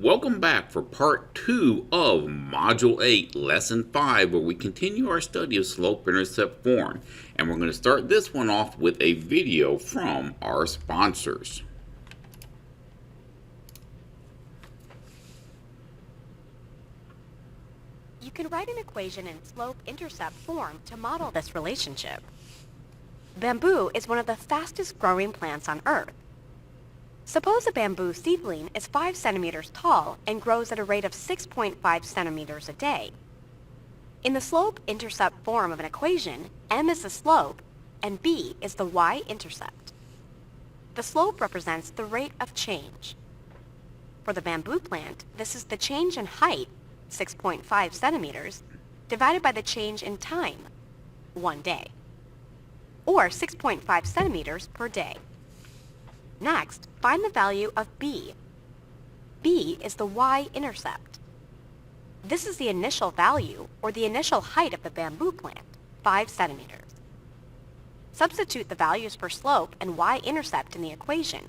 Welcome back for part 2 of Module 8, Lesson 5, where we continue our study of slope-intercept form. And we're going to start this one off with a video from our sponsors. You can write an equation in slope-intercept form to model this relationship. Bamboo is one of the fastest growing plants on Earth. Suppose a bamboo seedling is 5 centimeters tall and grows at a rate of 6.5 centimeters a day. In the slope-intercept form of an equation, m is the slope and b is the y-intercept. The slope represents the rate of change. For the bamboo plant, this is the change in height, 6.5 centimeters, divided by the change in time, 1 day, or 6.5 centimeters per day. Next, find the value of b. b is the y-intercept. This is the initial value, or the initial height of the bamboo plant, 5 centimeters. Substitute the values for slope and y-intercept in the equation.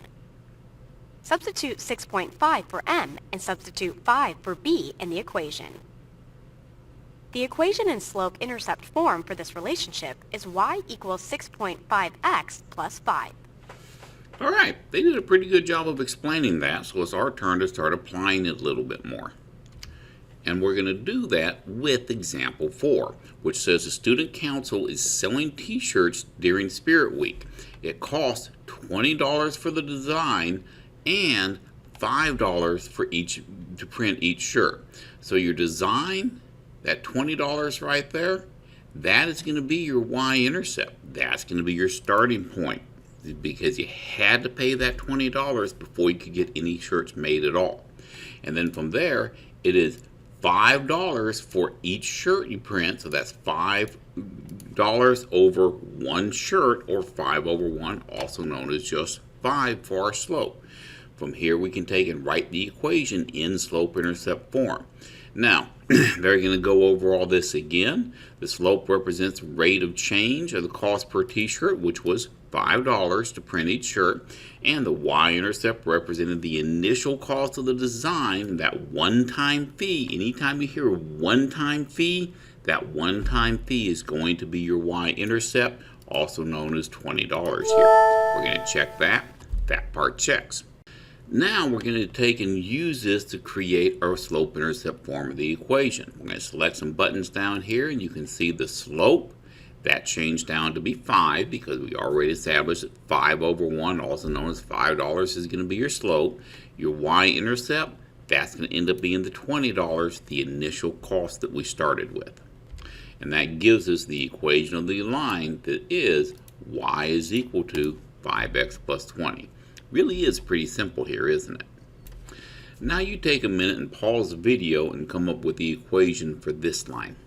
Substitute 6.5 for m and substitute 5 for b in the equation. The equation in slope-intercept form for this relationship is y equals 6.5x plus 5. Alright, they did a pretty good job of explaining that, so it's our turn to start applying it a little bit more. And we're going to do that with example 4, which says the student council is selling t-shirts during Spirit Week. It costs $20 for the design and $5 for to print each shirt. So your design, that $20 right there, that is going to be your y-intercept. That's going to be your starting point, because you had to pay that $20 before you could get any shirts made at all. And then from there, it is $5 for each shirt you print, so that's $5 over one shirt, or 5 over 1, also known as just 5 for our slope. From here we can take and write the equation in slope-intercept form. Now, they're going to go over all this again. The slope represents rate of change of the cost per t-shirt, which was $5 to print each shirt, and the y-intercept represented the initial cost of the design, and that one-time fee. Anytime you hear a one-time fee, that one-time fee is going to be your y-intercept, also known as $20 here. We're going to check that. That part checks. Now we're going to take and use this to create our slope-intercept form of the equation. We're going to select some buttons down here, and you can see the slope. That changed down to be 5 because we already established that 5 over 1, also known as $5, is going to be your slope. Your y-intercept, that's going to end up being the $20, the initial cost that we started with. And that gives us the equation of the line that is y is equal to 5x plus 20. Really is pretty simple here, isn't it? Now you take a minute and pause the video and come up with the equation for this line.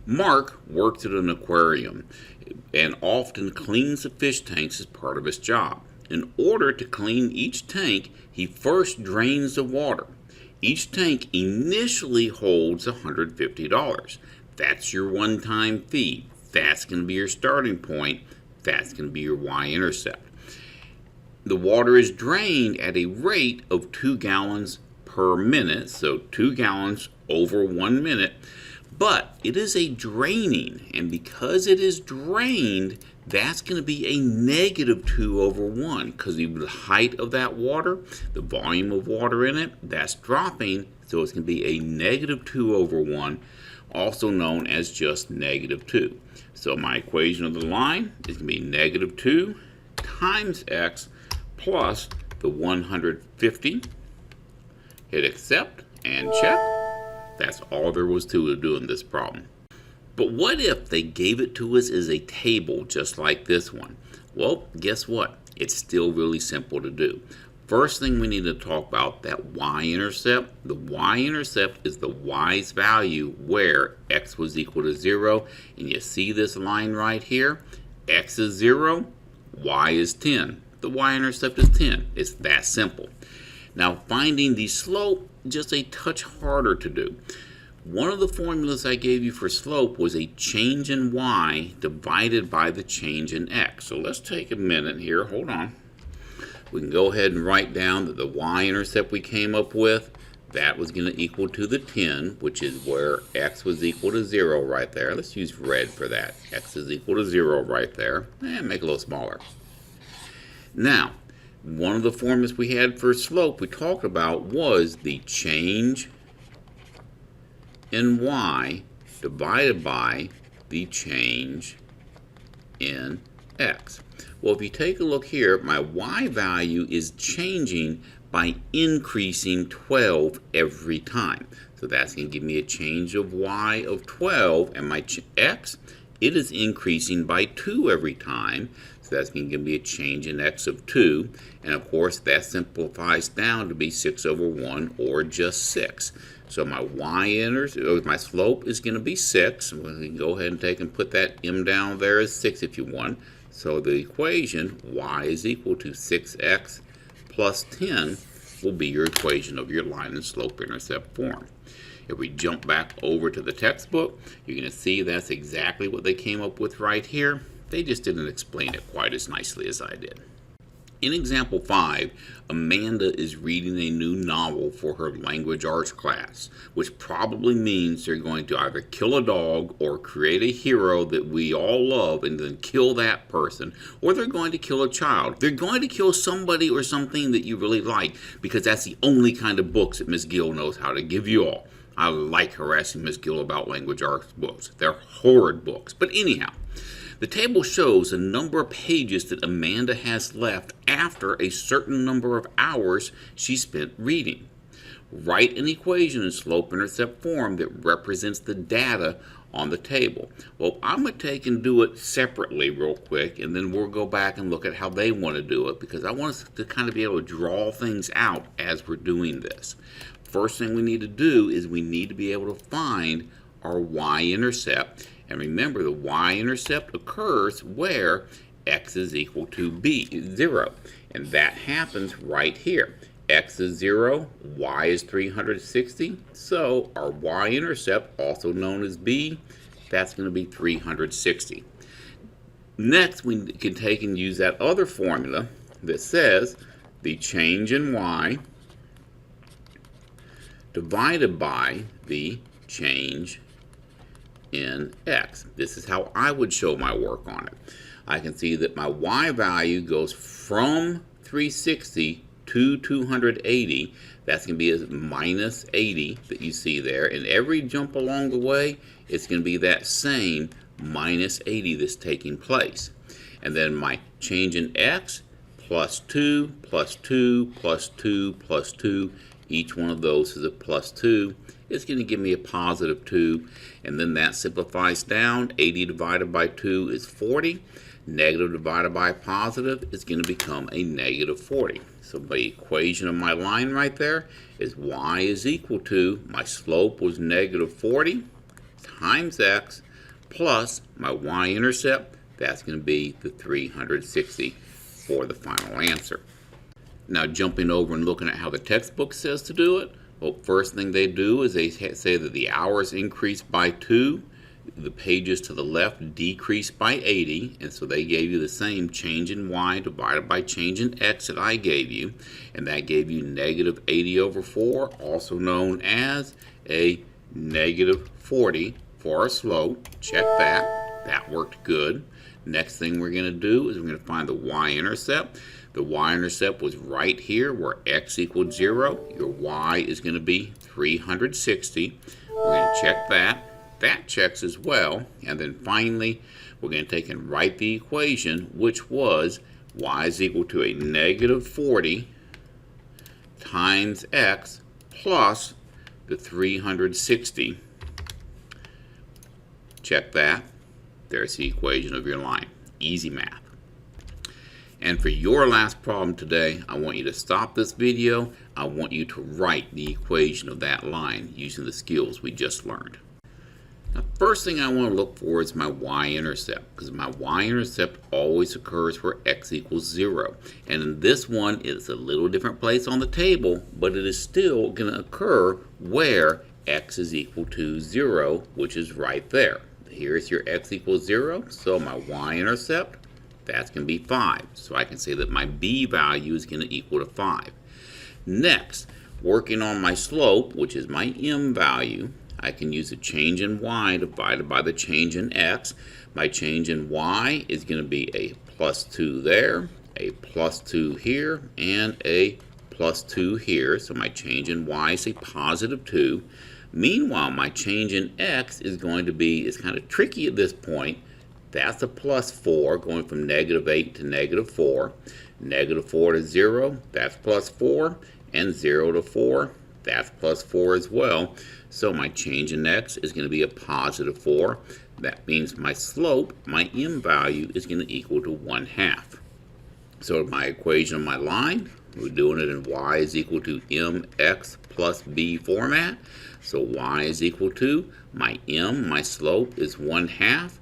Mark works at an aquarium and often cleans the fish tanks as part of his job. In order to clean each tank, he first drains the water. Each tank initially holds $150. That's your one-time fee. That's going to be your starting point. That's going to be your y-intercept. The water is drained at a rate of 2 gallons per minute, so 2 gallons over 1 minute, but it is a draining, and because it is drained, that's going to be a negative 2 over 1, because the height of that water, the volume of water in it, that's dropping, so it's going to be a negative 2 over 1, also known as just negative 2. So my equation of the line is going to be negative 2 times x plus the 150. Hit accept and check. That's all there was to doing this problem. But what if they gave it to us as a table just like this one? Well, guess what? It's still really simple to do. First thing we need to talk about, that y-intercept. The y-intercept is the y's value where x was equal to 0. And you see this line right here? X is 0, y is 10. The y-intercept is 10. It's that simple. Now finding the slope, just a touch harder to do. One of the formulas I gave you for slope was a change in y divided by the change in x. So let's take a minute here, hold on. we can go ahead and write down that the y-intercept we came up with, that was going to equal to the 10, which is where x was equal to 0 right there. Let's use red for that. X is equal to 0 right there. And make it a little smaller. Now, one of the formulas we had for slope we talked about was the change in y divided by the change in x. Well, if you take a look here, my y value is changing by increasing 12 every time. So that's going to give me a change of y of 12, and my x, it is increasing by 2 every time. So that's going to give me a change in x of 2. And of course, that simplifies down to be 6 over 1, or just 6. So my my slope is going to be 6. We can go ahead and take and put that m down there as 6 if you want. So the equation, y is equal to 6x plus 10, will be your equation of your line and slope-intercept form. If we jump back over to the textbook, you're going to see that's exactly what they came up with right here. They just didn't explain it quite as nicely as I did. In example 5, Amanda is reading a new novel for her language arts class, which probably means they're going to either kill a dog or create a hero that we all love and then kill that person, or they're going to kill a child. They're going to kill somebody or something that you really like, because that's the only kind of books that Miss Gill knows how to give you all. I like harassing Miss Gill about language arts books. They're horrid books. But anyhow, the table shows the number of pages that Amanda has left after a certain number of hours she spent reading. Write an equation in slope-intercept form that represents the data on the table. Well, I'm going to take and do it separately real quick, and then we'll go back and look at how they want to do it, because I want us to kind of be able to draw things out as we're doing this. First thing we need to do is we need to be able to find our y-intercept. And remember, the y-intercept occurs where x is equal to 0. And that happens right here. X is 0, y is 360. So our y-intercept, also known as b, that's going to be 360. Next, we can take and use that other formula that says the change in y divided by the change in x. This is how I would show my work on it. I can see that my y value goes from 360 to 280. That's going to be a minus 80 that you see there. And every jump along the way, it's going to be that same minus 80 that's taking place. And then my change in x, plus 2, plus 2, plus 2, plus 2. Each one of those is a plus 2. It's going to give me a positive 2, and then that simplifies down. 80 divided by 2 is 40. Negative divided by positive is going to become a negative 40. So the equation of my line right there is y is equal to, my slope was negative 40 times x plus my y-intercept. That's going to be the 360 for the final answer. Now jumping over and looking at how the textbook says to do it. Well, first thing they do is they say that the hours increase by 2, the pages to the left decrease by 80, and so they gave you the same change in y divided by change in x that I gave you, and that gave you negative 80 over 4, also known as a negative 40 for our slope. Check that. That worked good. Next thing we're going to do is we're going to find the y-intercept. The y-intercept was right here where x equals 0. Your y is going to be 360. We're going to check that. That checks as well. And then finally, we're going to take and write the equation, which was y is equal to a negative 40 times x plus the 360. Check that. There's the equation of your line. Easy math. And for your last problem today, I want you to stop this video. I want you to write the equation of that line using the skills we just learned. Now, first thing I want to look for is my y-intercept, because my y-intercept always occurs where x equals 0. And in this one, it's a little different place on the table, but it is still going to occur where x is equal to 0, which is right there. Here's your x equals 0, so my y-intercept That's going to be 5. So I can say that my b value is going to equal to 5. Next, working on my slope, which is my m value, I can use the change in y divided by the change in x. My change in y is going to be a plus 2 there, a plus 2 here, and a plus 2 here. So my change in y is a positive 2. Meanwhile, my change in x is going to be, it's kind of tricky at this point. That's a plus 4, going from negative 8 to negative 4. Negative 4 to 0, that's plus 4. And 0 to 4, that's plus 4 as well. So my change in x is going to be a positive 4. That means my slope, my m value, is going to equal to 1/2. So my equation of my line, we're doing it in y is equal to mx plus b format. So y is equal to my m, my slope, is 1/2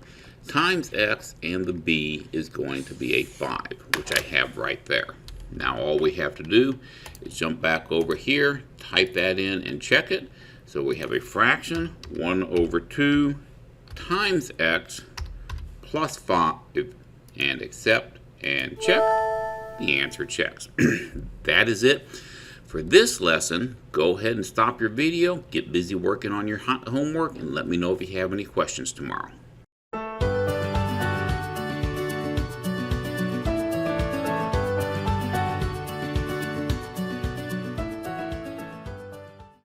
times x, and the b is going to be a 5, which I have right there. Now all we have to do is jump back over here, type that in, and check it. So we have a fraction, 1/2 times x plus 5, and accept, and check. The answer checks. That is it for this lesson. Go ahead and stop your video, get busy working on your homework, and let me know if you have any questions tomorrow.